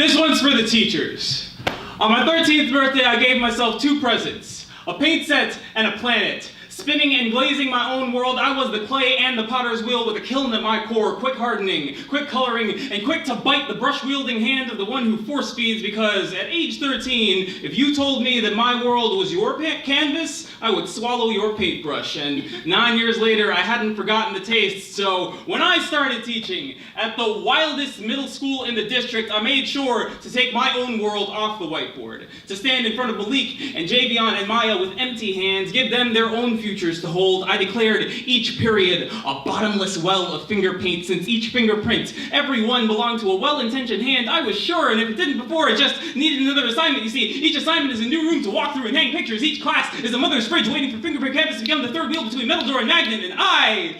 This one's for the teachers. On my 13th birthday, I gave myself 2 presents, a paint set and a planet. Spinning and glazing my own world, I was the clay and the potter's wheel with a kiln at my core, quick hardening, quick coloring, and quick to bite the brush-wielding hand of the one who force feeds, because at age 13, if you told me that my world was your canvas, I would swallow your paintbrush. And 9 years later, I hadn't forgotten the taste, so when I started teaching at the wildest middle school in the district, I made sure to take my own world off the whiteboard, to stand in front of Malik and Javion and Maya with empty hands, give them their own futures to hold. I declared each period a bottomless well of finger paint, since each fingerprint, every one belonged to a well-intentioned hand. I was sure, and if it didn't before, it just needed another assignment. You see, each assignment is a new room to walk through and hang pictures. Each class is a mother's fridge waiting for fingerprint canvas to become the third wheel between metal door and magnet, and I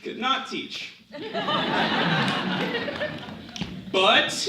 could not teach. But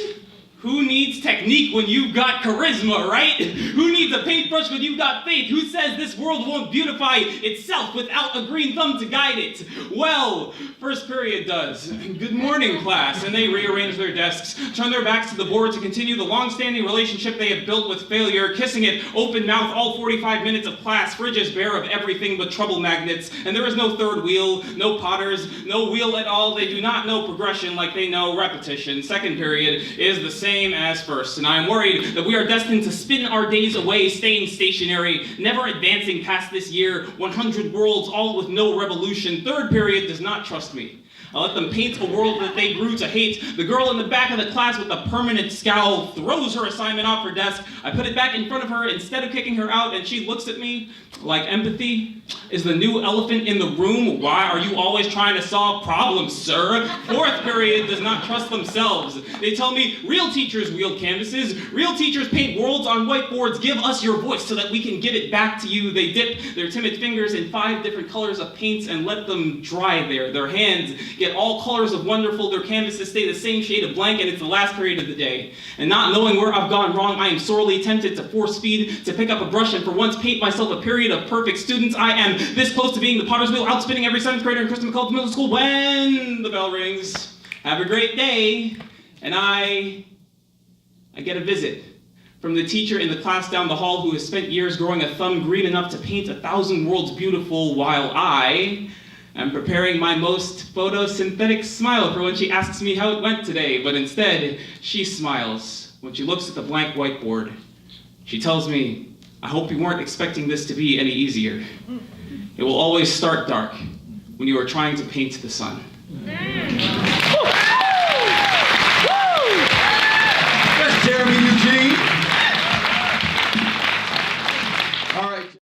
who needs technique when you've got charisma, right? Who needs a paintbrush when you've got faith? Who says this world won't beautify itself without a green thumb to guide it? Well, first period does. Good morning, class. And they rearrange their desks, turn their backs to the board to continue the long-standing relationship they have built with failure, kissing it open mouth all 45 minutes of class. Fridge is bare of everything but trouble magnets, and there is no third wheel, no potters, no wheel at all. They do not know progression like they know repetition. Second period is the same as first, and I am worried that we are destined to spin our days away, staying stationary, never advancing past this year, 100 worlds, all with no revolution. Third period does not trust me. I let them paint a world that they grew to hate. The girl in the back of the class with a permanent scowl throws her assignment off her desk. I put it back in front of her instead of kicking her out, and she looks at me like empathy is the new elephant in the room. Why are you always trying to solve problems, sir? Fourth period does not trust themselves. They tell me real teachers wield canvases, real teachers paint worlds on whiteboards. Give us your voice so that we can give it back to you. They dip their timid fingers in 5 different colors of paints and let them dry there. Their hands get all colors of wonderful. Their canvases stay the same shade of blank, and it's the last period of the day. And not knowing where I've gone wrong, I am sorely tempted to force feed, to pick up a brush and for once paint myself a period of perfect students. I am this close to being the potter's wheel, outspinning every 7th grader in Kristen McCullough's middle school when the bell rings. Have a great day. And I get a visit from the teacher in the class down the hall who has spent years growing a thumb green enough to paint 1,000 worlds beautiful, while I am preparing my most photosynthetic smile for when she asks me how it went today. But instead, she smiles when she looks at the blank whiteboard. She tells me, I hope you weren't expecting this to be any easier. It will always start dark when you are trying to paint the sun.